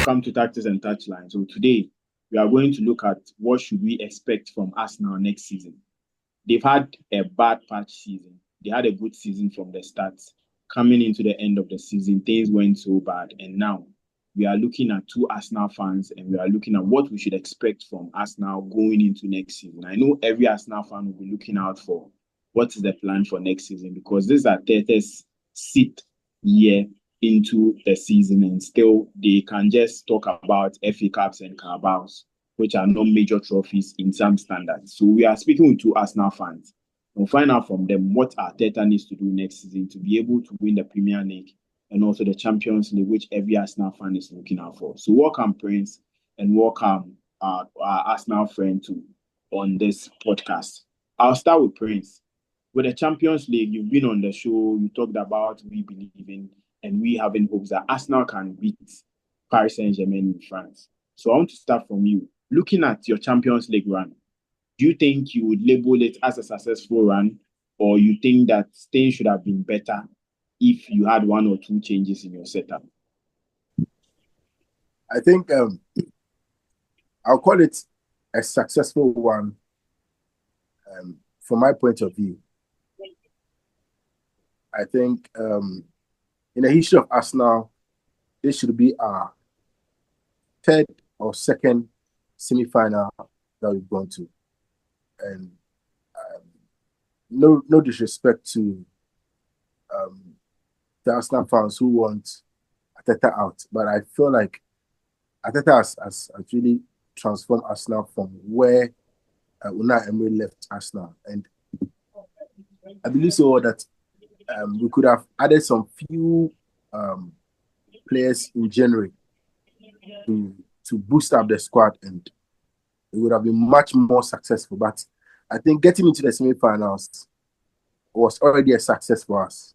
Welcome to Tactics and Touchline. So today we are going to look at what should we expect from Arsenal next season. They've had a bad patch season. They had a good season from the start. Coming into the end of the season, things went so bad, and now we are looking at two Arsenal fans, and we are looking at what we should expect from Arsenal going into next season. I know every Arsenal fan will be looking out for what is the plan for next season, because this is Arteta's sixth year into the season, and still they can just talk about FA Cups and Carabaos, which are not major trophies in some standards. So we are speaking with two Arsenal fans. We'll find out from them what Arteta needs to do next season to be able to win the Premier League and also the Champions League, which every Arsenal fan is looking out for. So welcome, Prince, and welcome our Arsenal friend too on this podcast. I'll start with Prince. With the Champions League, you've been on the show, you talked about we believing and we having hopes that Arsenal can beat Paris Saint-Germain in France. So I want to start from you. Looking at your Champions League run, do you think you would label it as a successful run, or you think that things should have been better if you had one or two changes in your setup? I think I'll call it a successful one from my point of view. I think in the history of Arsenal, this should be our third or second semi-final that we've gone to. And no disrespect to the Arsenal fans who want Arteta out, but I feel like Arteta has really transformed Arsenal from where Unai Emery left Arsenal. And I believe so that we could have added some few players in January to boost up the squad, and it would have been much more successful. But I think getting into the semi-finals was already a success for us.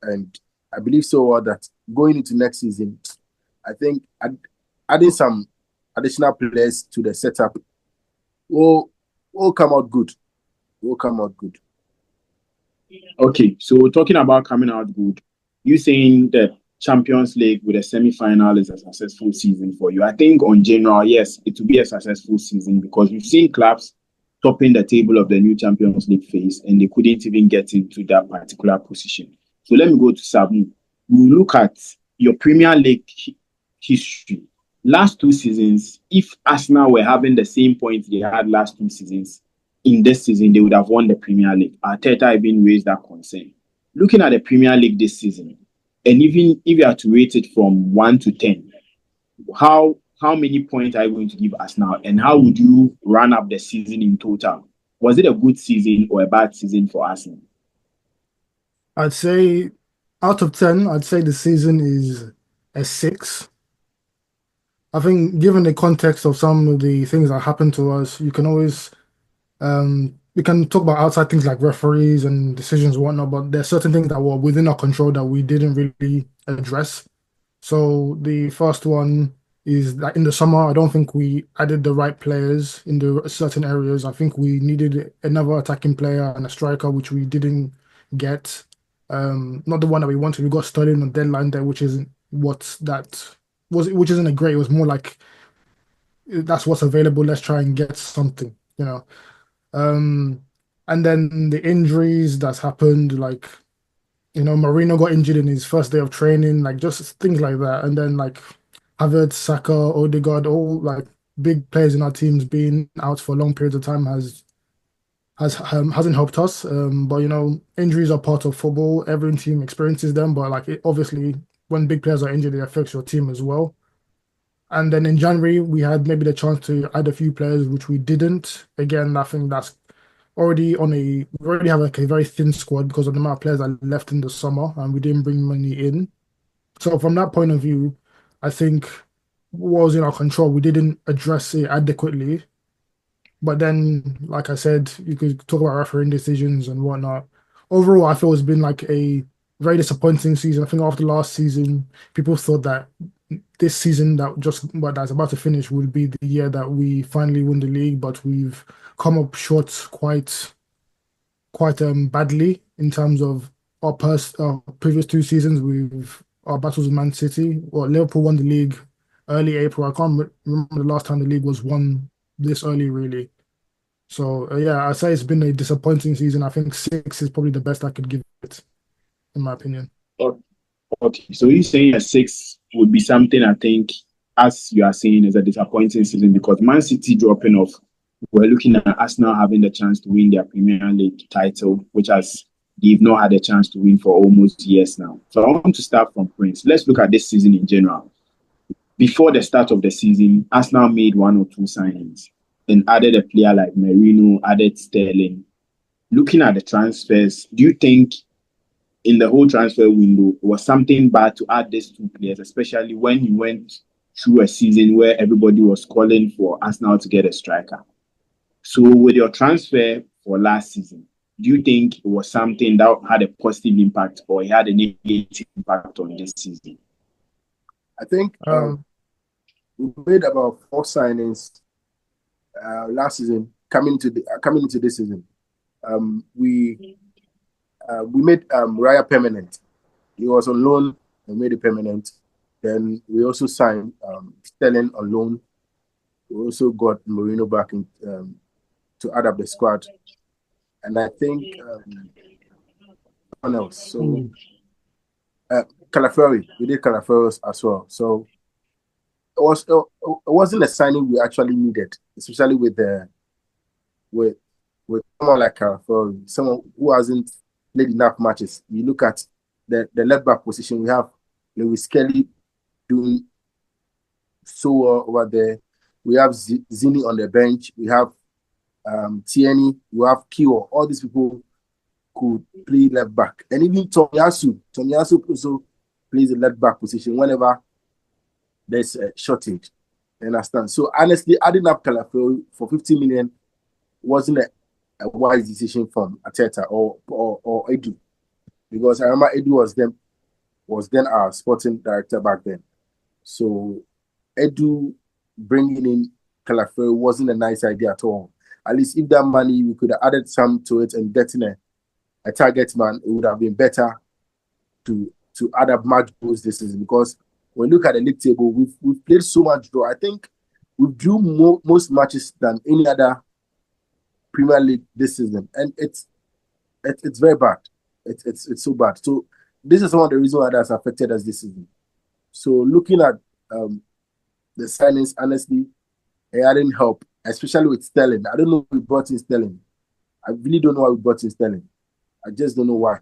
And I believe so that going into next season, I think adding some additional players to the setup will come out good. Will come out good. Okay, so talking about coming out good, you saying the Champions League with a semi-final is a successful season for you. I think on general, yes, it will be a successful season because we've seen clubs topping the table of the new Champions League phase and they couldn't even get into that particular position. So let me go to Sabu. We look at your Premier League history. Last two seasons, if Arsenal were having the same points they had last two seasons, in this season, they would have won the Premier League. Arteta even raised that concern. Looking at the Premier League this season, and even if you are to rate it from 1 to 10, how many points are you going to give Arsenal, and how would you run up the season in total? Was it a good season or a bad season for Arsenal? I'd say out of 10, I'd say the season is a 6. I think given the context of some of the things that happened to us, you can always we can talk about outside things like referees and decisions and whatnot, but there's certain things that were within our control that we didn't really address. So the first one is that in the summer, I don't think we added the right players in the certain areas. I think we needed another attacking player and a striker, which we didn't get. Not the one that we wanted. We got Sterling on deadline day, which isn't what that was. Which isn't a great. It was more like that's what's available. Let's try and get something, you know. And then the injuries that's happened, like, Marino got injured in his first day of training, like just things like that. And then like Havertz, Saka, Odegaard, all like big players in our teams being out for long periods of time hasn't helped us. But injuries are part of football. Every team experiences them, but like obviously when big players are injured, it affects your team as well. And then in January, we had maybe the chance to add a few players, which we didn't. Again, I think that's we already have like a very thin squad because of the amount of players that left in the summer and we didn't bring money in. So from that point of view, I think what was in our control, we didn't address it adequately. But then, like I said, you could talk about refereeing decisions and whatnot. Overall, I feel it's been like a very disappointing season. I think after last season, people thought that this season that's about to finish will be the year that we finally win the league, but we've come up short quite badly in terms of our previous two seasons. Our battles with Man City. Well, Liverpool won the league early April. I can't remember the last time the league was won this early, really. So yeah, I'd say it's been a disappointing season. I think six is probably the best I could give it, in my opinion. Okay, so you're saying a six would be something I think, as you are saying, is a disappointing season because Man City dropping off. We're looking at Arsenal having the chance to win their Premier League title, which has they've not had a chance to win for almost years now. So I want to start from Prince. Let's look at this season in general. Before the start of the season, Arsenal made one or two signings, then added a player like Merino, added Sterling. Looking at the transfers, do you think in the whole transfer window was something bad to add these two players, especially when you went through a season where everybody was calling for Arsenal to get a striker? So, with your transfer for last season, do you think it was something that had a positive impact or it had a negative impact on this season? I think we made about 4 signings last season coming into this season. We made Raya permanent. He was on loan and made it permanent. Then we also signed Sterling on loan. We also got Merino back in to add up the squad. And I think someone else. So Calafiori, we did Calafiori as well. So it wasn't a signing we actually needed, especially with someone like Calafiori, someone who hasn't played enough matches. You look at the left back position, we have Lewis Kelly doing so well over there. We have Zini on the bench. We have Tierney. We have Kio. All these people could play left back. And even Tomiyasu also plays the left back position whenever there's a shortage. You understand? So honestly, adding up Calafiori for 50 million wasn't a wise decision from Arteta or Edu. Because I remember Edu was then our sporting director back then. So Edu bringing in Calafiori wasn't a nice idea at all. At least if that money, we could have added some to it and getting a target man, it would have been better to add up match goals this season. Because when you look at the league table, we've played so much draw. I think we drew most matches than any other Premier League this season, and it's very bad. It's so bad. So this is one of the reasons why that's affected us this season. So looking at the signings, honestly, it didn't help, especially with Sterling. I don't know who we brought in Sterling. I really don't know why we brought in Sterling. I just don't know why.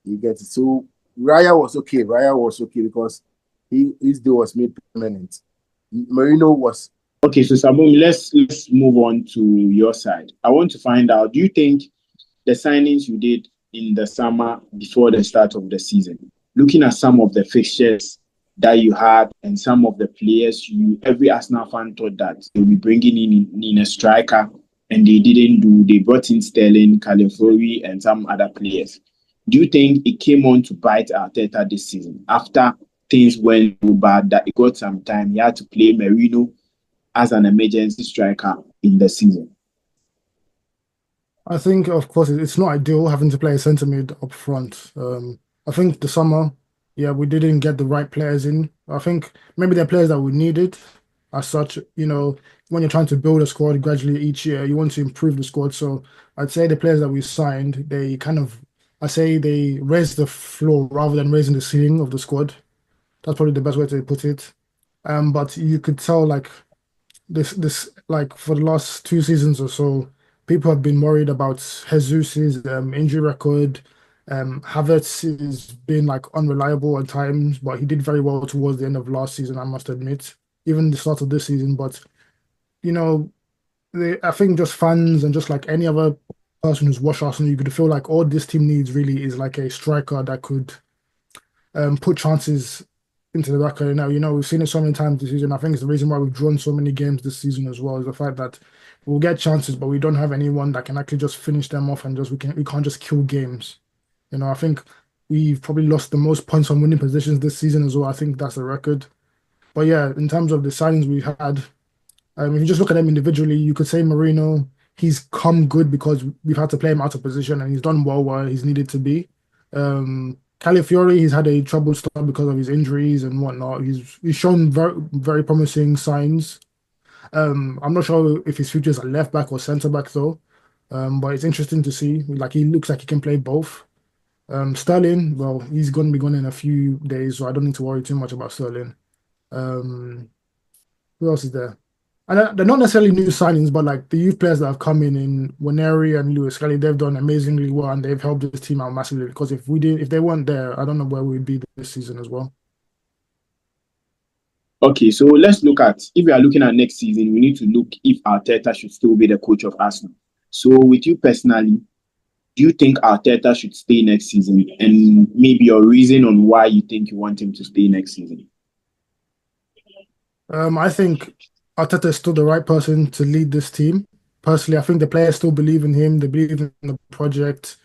You get it. So Raya was okay. Because his deal was made permanent. Merino was okay. So Sabum, let's move on to your side. I want to find out. Do you think the signings you did in the summer before the start of the season, looking at some of the fixtures that you had and some of the players, every Arsenal fan thought that they'll be bringing in a striker, and they didn't do. They brought in Sterling, Calafiori, and some other players. Do you think it came on to bite Arteta this season after things went so bad that it got some time? He had to play Merino as an emergency striker in the season. I think, of course, it's not ideal having to play a centre mid up front. I think the summer, yeah, we didn't get the right players in. I think maybe they're players that we needed as such. When you're trying to build a squad gradually each year, you want to improve the squad. So I'd say the players that we signed, they raised the floor rather than raising the ceiling of the squad. That's probably the best way to put it. But you could tell like this like for the last 2 seasons or so, people have been worried about Jesus's injury record. Havertz has been like unreliable at times, but he did very well towards the end of last season, I must admit, even the start of this season. But you know, I think just fans and just like any other person who's watched Arsenal, you could feel like all this team needs really is like a striker that could put chances into the back of the net. We've seen it so many times this season. I think it's the reason why we've drawn so many games this season as well, is the fact that we'll get chances, but we don't have anyone that can actually just finish them off and we can't just kill games. I think we've probably lost the most points on winning positions this season as well. I think that's a record. But yeah, in terms of the signings we had, if you just look at them individually, you could say Marino, he's come good because we've had to play him out of position and he's done well where he's needed to be. Calafiori, he's had a troubled start because of his injuries and whatnot. He's shown very promising signs. I'm not sure if his future is a left back or centre back though. But it's interesting to see. Like he looks like he can play both. Sterling, well, he's going to be gone in a few days, so I don't need to worry too much about Sterling. Um, who else is there? And they're not necessarily new signings, but like the youth players that have come in Waneri and Lewis Kelly, they've done amazingly well and they've helped this team out massively. Because if they weren't there, I don't know where we'd be this season as well. Okay, so let's look at, if we are looking at next season, we need to look if Arteta should still be the coach of Arsenal. So with you personally, do you think Arteta should stay next season? And maybe your reason on why you think you want him to stay next season? I think Arteta is still the right person to lead this team. Personally, I think the players still believe in him. They believe in the project.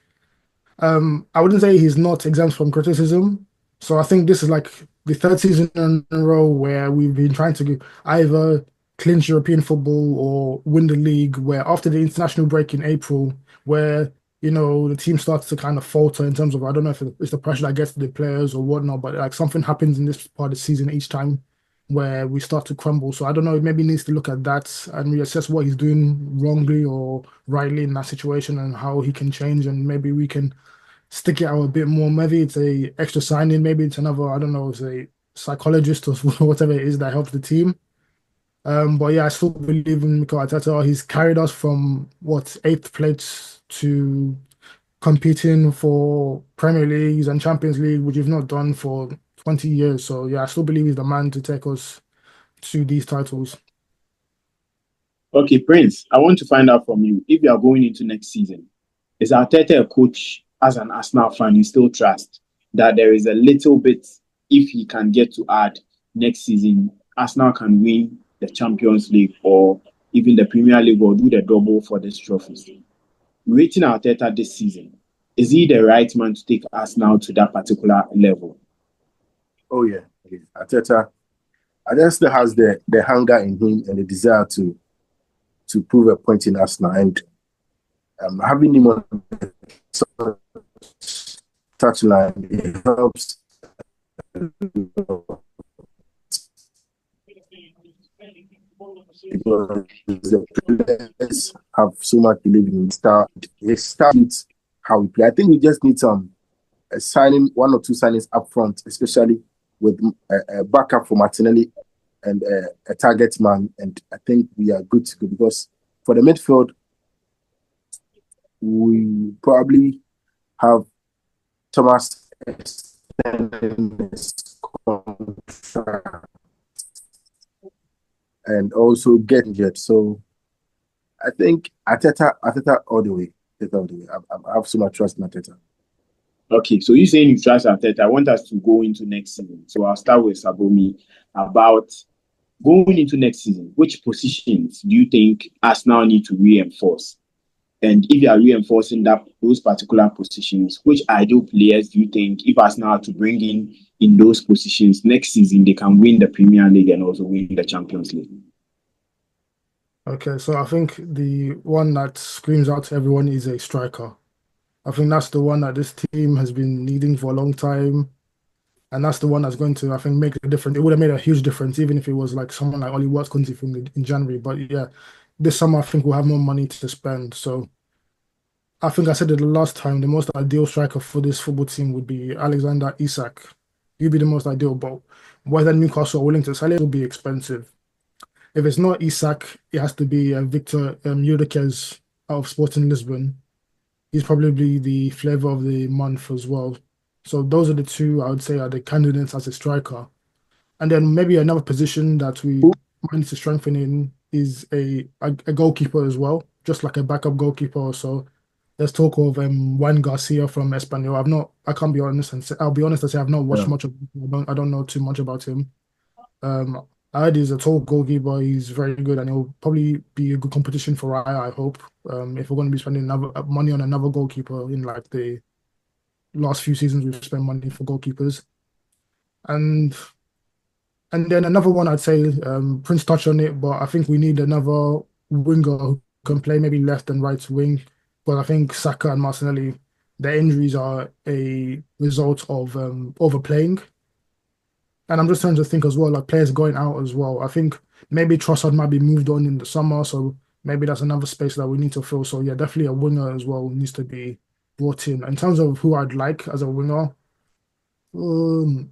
I wouldn't say he's not exempt from criticism. So I think this is like the third season in a row where we've been trying to either clinch European football or win the league. Where after the international break in April, where the team starts to kind of falter in terms of I don't know if it's the pressure that gets to the players or whatnot, but like something happens in this part of the season each time where we start to crumble. So I don't know, maybe he needs to look at that and reassess what he's doing wrongly or rightly in that situation and how he can change and maybe we can stick it out a bit more. Maybe it's a extra signing, maybe it's another, I don't know, it's a psychologist or whatever it is that helps the team. But yeah, I still believe in Mikel Arteta. He's carried us from what eighth place to competing for Premier Leagues and Champions League, which we've not done for 20 years. So yeah, I still believe he's the man to take us to these titles. Okay, Prince, I want to find out from you, if you are going into next season, is Arteta a coach, as an Arsenal fan, you still trust that there is a little bit, if he can get to add next season, Arsenal can win the Champions League or even the Premier League or do the double for this trophy? Rating Arteta this season, is he the right man to take Arsenal to that particular level? Oh yeah, Arteta still has the hunger in him and the desire to prove a point in Arsenal, and having him on the touchline, it helps. Because the players have so much belief in him. He starts how we play. I think we just need a signing, one or two signings up front, especially with a backup for Martinelli and a target man. And I think we are good to go because for the midfield, we probably have Thomas extending his contract and also get injured. So I think Arteta all the way. I have so much trust in Arteta. Okay, so you're saying you trust Arteta. I want us to go into next season. So I'll start with Sabomi about going into next season. Which positions do you think Arsenal need to reinforce? And if you are reinforcing those particular positions, which ideal players do you think, if Arsenal are to bring in those positions next season, they can win the Premier League and also win the Champions League? Okay, so I think the one that screams out to everyone is a striker. I think that's the one that this team has been needing for a long time. And that's the one that's going to, I think, make a difference. It would have made a huge difference, even if it was like someone like Ollie Watkins from in January. But yeah, this summer I think we'll have more money to spend. So I think I said it the last time, the most ideal striker for this football team would be Alexander Isak. He'd be the most ideal, but whether Newcastle are willing to sell it will be expensive. If it's not Isak, it has to be Victor Gyökeres out of Sporting Lisbon. He's probably the flavor of the month as well. So those are the two I would say are the candidates as a striker. And then maybe another position that we might need to strengthen in is a goalkeeper as well, just like a backup goalkeeper or so. There's talk of Juan Garcia from Espanyol. I can't be honest and say, I'll be honest and say I've not watched much of him. I don't know too much about him. I heard he's a tall goalkeeper. He's very good, and he'll probably be a good competition for Raya, I hope. If we're going to be spending money on another goalkeeper in like the last few seasons, we've spent money for goalkeepers, and then another one I'd say Prince touched on it, but I think we need another winger who can play maybe left and right wing. But I think Saka and Martinelli their injuries are a result of overplaying. And I'm just trying to think as well, like players going out as well. I think maybe Trossard might be moved on in the summer, so maybe that's another space that we need to fill. So yeah, definitely a winger as well needs to be brought in. In terms of who I'd like as a winger, um,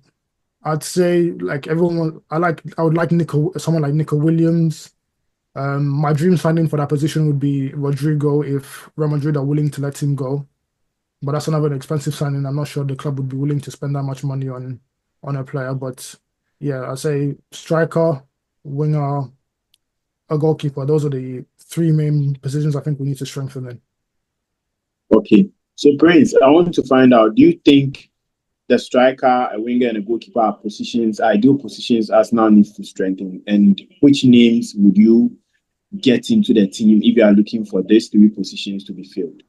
I'd say like everyone. I would like someone like Nico Williams. My dream signing for that position would be Rodrigo if Real Madrid are willing to let him go. But that's another expensive signing. I'm not sure the club would be willing to spend that much money on a player. But yeah, I say striker, winger, a goalkeeper. Those are the three main positions I think we need to strengthen in. Okay. So, Prince, I want to find out, do you think the striker, a winger, and a goalkeeper are ideal positions Arsenal needs to strengthen? And which names would you get into the team if you are looking for these three positions to be filled?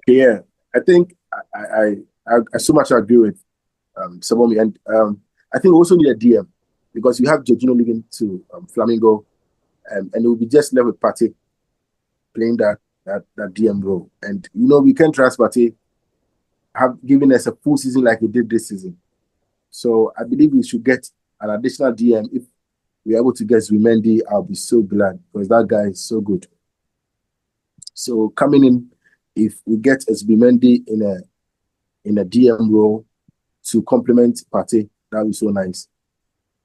Yeah, I think I so much agree with Sabomi, and I think we also need a DM because you have Jorginho leaving to Flamengo, and it will be just left with Partey playing that DM role. And we can't trust Partey have given us a full season like he did this season. So I believe we should get an additional DM. If we're able to get Zubimendi, I'll be so glad because that guy is so good. So coming in, if we get Zubimendi in a DM role to complement Partey, that would be so nice.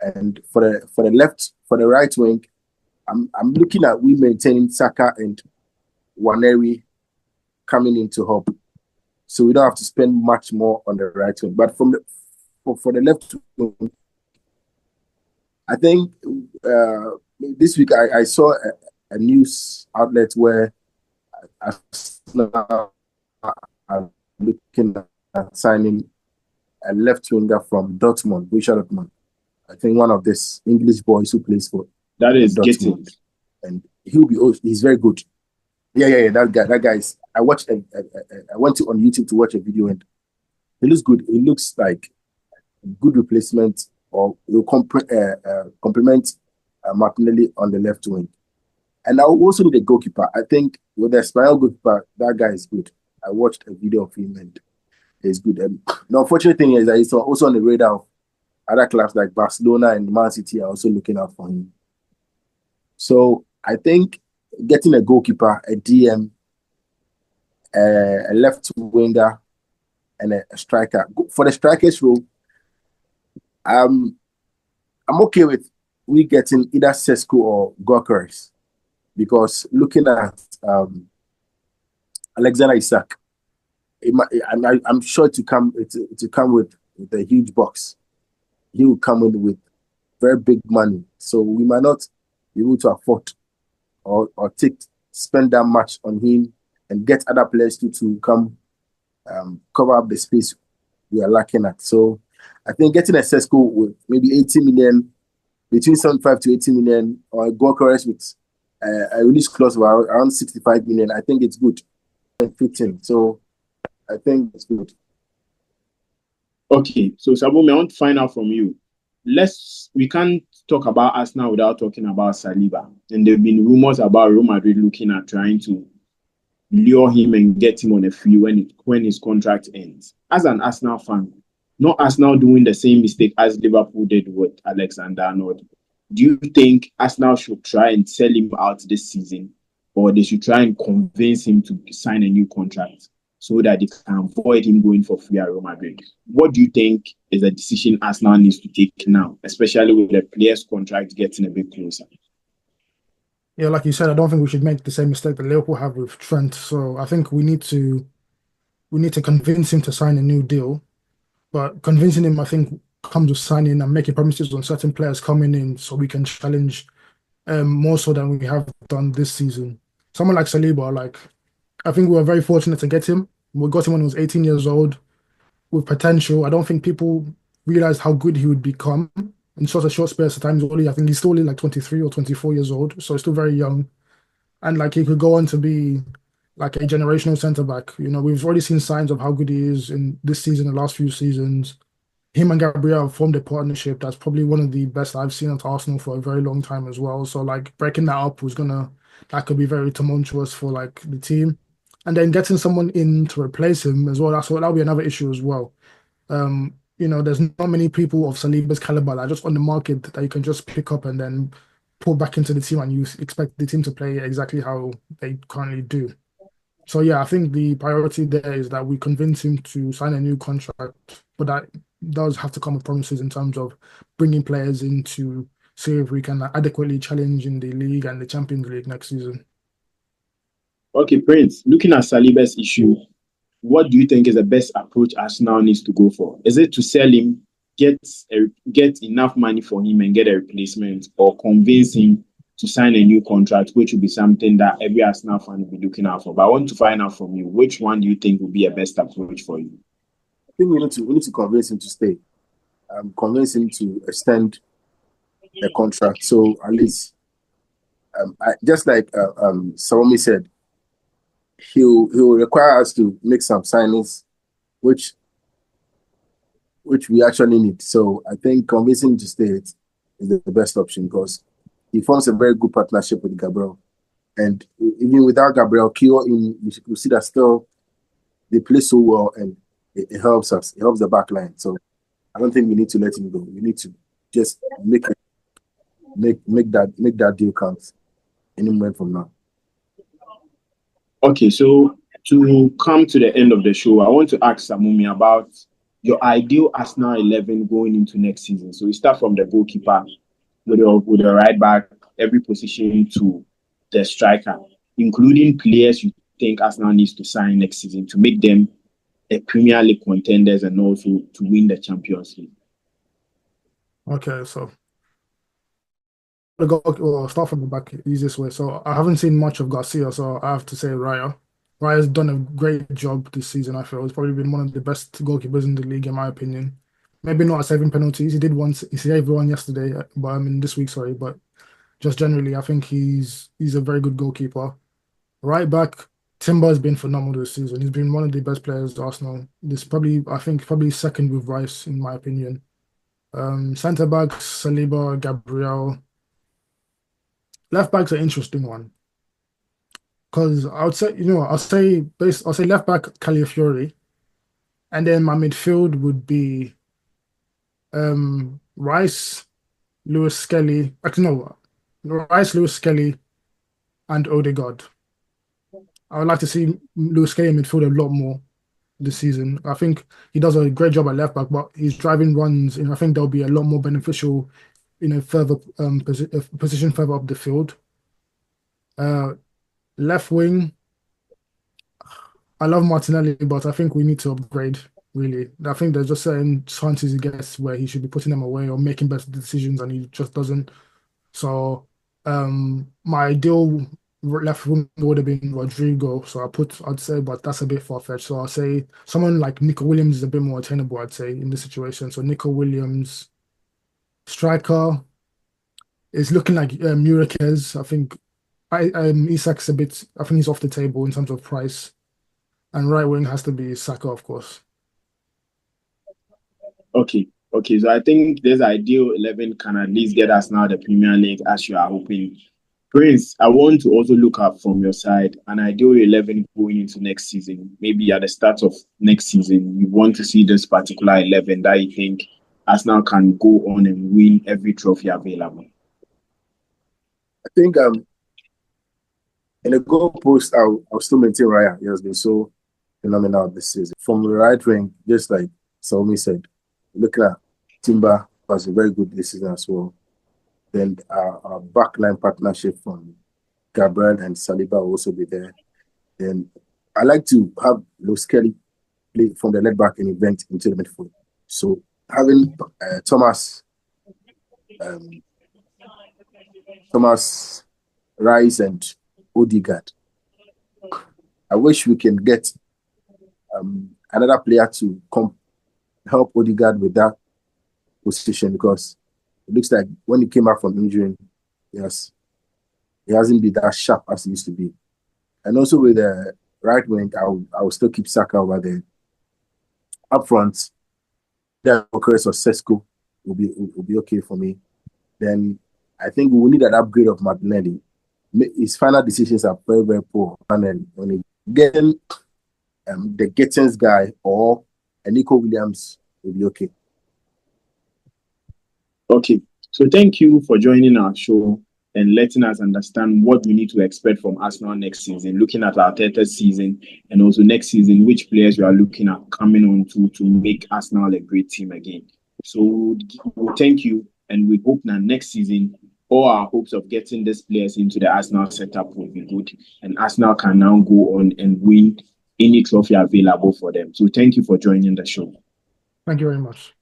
And for the right wing, I'm looking at we maintaining Saka and Waneri coming into hub, so we don't have to spend much more on the right wing. But for the left wing, I think this week I saw a news outlet where Arsenal are looking at signing a left winger from Dortmund, Borussia Dortmund. I think one of these English boys who plays for that is Dortmund, and he's very good. Yeah. That guy is. I went on YouTube to watch a video and he looks good. It looks like a good replacement, or will complement Martinelli on the left wing. And I also need a goalkeeper. I think with the Spanish goalkeeper, that guy is good. I watched a video of him and he's good. And the unfortunate thing is that he's also on the radar of other clubs like Barcelona and Man City are also looking out for him. So I think getting a goalkeeper, a DM, a left winger, and a striker. For the strikers role, I'm okay with we getting either Sesko or Gyökeres, because looking at Alexander Isak, I'm sure to come with a huge box. He will come in with very big money, so we might not be able to afford or spend that much on him and get other players to come cover up the space we are lacking at. So I think getting a Sesko with maybe 80 million, between 75 to 80 million, or a Gyökeres with a release clause of around 65 million, I think it's good and fitting. So I think it's good. Okay, so Sabomi, I want to find out from you. We can't talk about Arsenal without talking about Saliba. And there have been rumors about Real Madrid looking at trying to lure him and get him on a free when his contract ends. As an Arsenal fan, not Arsenal doing the same mistake as Liverpool did with Alexander-Arnold, do you think Arsenal should try and sell him out this season, or they should try and convince him to sign a new contract so that they can avoid him going for free at Real Madrid? What do you think is a decision Arsenal needs to take now, especially with the player's contract getting a bit closer? Yeah, like you said, I don't think we should make the same mistake that Liverpool have with Trent. So I think we need to convince him to sign a new deal. But convincing him, I think, comes with signing and making promises on certain players coming in so we can challenge more so than we have done this season. Someone like Saliba, I think we were very fortunate to get him. We got him when he was 18 years old with potential. I don't think people realized how good he would become in such a short space of time. I think he's still only like 23 or 24 years old, so he's still very young. And he could go on to be like a generational centre back. We've already seen signs of how good he is in this season, the last few seasons. Him and Gabriel have formed a partnership that's probably one of the best I've seen at Arsenal for a very long time as well. So breaking that up that could be very tumultuous for the team. and then getting someone in to replace him as well. That'll be another issue as well. There's not many people of Saliba's caliber that are just on the market that you can just pick up and then pull back into the team, and you expect the team to play exactly how they currently do. So yeah, I think the priority there is that we convince him to sign a new contract, but that does have to come with promises in terms of bringing players in to see if we can adequately challenge in the league and the Champions League next season. Okay, Prince, looking at Saliba's issue, what do you think is the best approach Arsenal needs to go for? Is it to sell him, get enough money for him and get a replacement, or convince him to sign a new contract, which will be something that every Arsenal fan will be looking out for? But I want to find out from you, which one do you think will be a best approach for you? I think we need to convince him to stay. Convince him to extend the contract. So at least, just like Salome said, he'll require us to make some signings, which we actually need. So I think convincing him to stay is the best option, because he forms a very good partnership with Gabriel. And even without Gabriel, Kyo, you see that still they play so well, and it helps us. It helps the back line. So I don't think we need to let him go. We need to just make that deal count any moment from now. Okay, so to come to the end of the show, I want to ask Samumi about your ideal Arsenal 11 going into next season. So we start from the goalkeeper with the right back, every position to the striker, including players you think Arsenal needs to sign next season to make them a Premier League contenders and also to win the Champions League. Okay, so we'll start from the back, easiest way. So I haven't seen much of Garcia, so I have to say Raya. Raya's done a great job this season, I feel. He's probably been one of the best goalkeepers in the league, in my opinion. Maybe not at saving penalties. He saved one yesterday, but I mean this week, sorry. But just generally, I think he's a very good goalkeeper. Right back, Timber has been phenomenal this season. He's been one of the best players at Arsenal. I think probably second with Rice, in my opinion. Centre backs, Saliba, Gabriel. Left back's an interesting one, because I would say, I'll say left back Calafiori, and then my midfield would be Rice, Lewis Skelly. Actually, no, Rice, Lewis Skelly, and Odegaard. I would like to see Lewis Skelly in midfield a lot more this season. I think he does a great job at left back, but his driving runs, I think they'll be a lot more beneficial in a further position further up the field. Left wing, I love Martinelli, but I think we need to upgrade, really. I think there's just certain chances he gets where he should be putting them away or making better decisions, and he just doesn't. So my ideal left wing would have been Rodrigo. So I'd say, but that's a bit far-fetched. So I'll say someone like Nico Williams is a bit more attainable, I'd say, in this situation. So Nico Williams, striker, is looking like Gyökeres. I think Isak's a bit. I think he's off the table in terms of price, and right wing has to be Saka, of course. Okay. So I think this ideal 11 can at least get us now the Premier League, as you are hoping. Prince, I want to also look up from your side an ideal 11 going into next season. Maybe at the start of next season, you want to see this particular 11 that you think Arsenal can go on and win every trophy available. I think in the goal post, I'll still maintain Raya. He has been so phenomenal this season. From the right wing, just like Salome said, looking at Timber was very good this season as well. Then our backline partnership from Gabriel and Saliba will also be there. Then I like to have Lewis Kelly play from the left back and event into the midfield. So having Thomas, Rice, and Odegaard. I wish we can get another player to help Odegaard with that position, because it looks like when he came back from injury, he hasn't been that sharp as he used to be. And also with the right wing, I will still keep Saka over there. Up front, the Gyökeres or Sesko will be okay for me. Then I think we will need an upgrade of Martinelli. His final decisions are very, very poor when he getting the Gyökeres guy or a Nico Williams will be okay. Okay, so thank you for joining our show and letting us understand what we need to expect from Arsenal next season, looking at our Arteta's season and also next season, which players we are looking at coming on to make Arsenal a great team again. So thank you, and we hope that next season, all our hopes of getting these players into the Arsenal setup will be good, and Arsenal can now go on and win any trophy available for them. So thank you for joining the show. Thank you very much.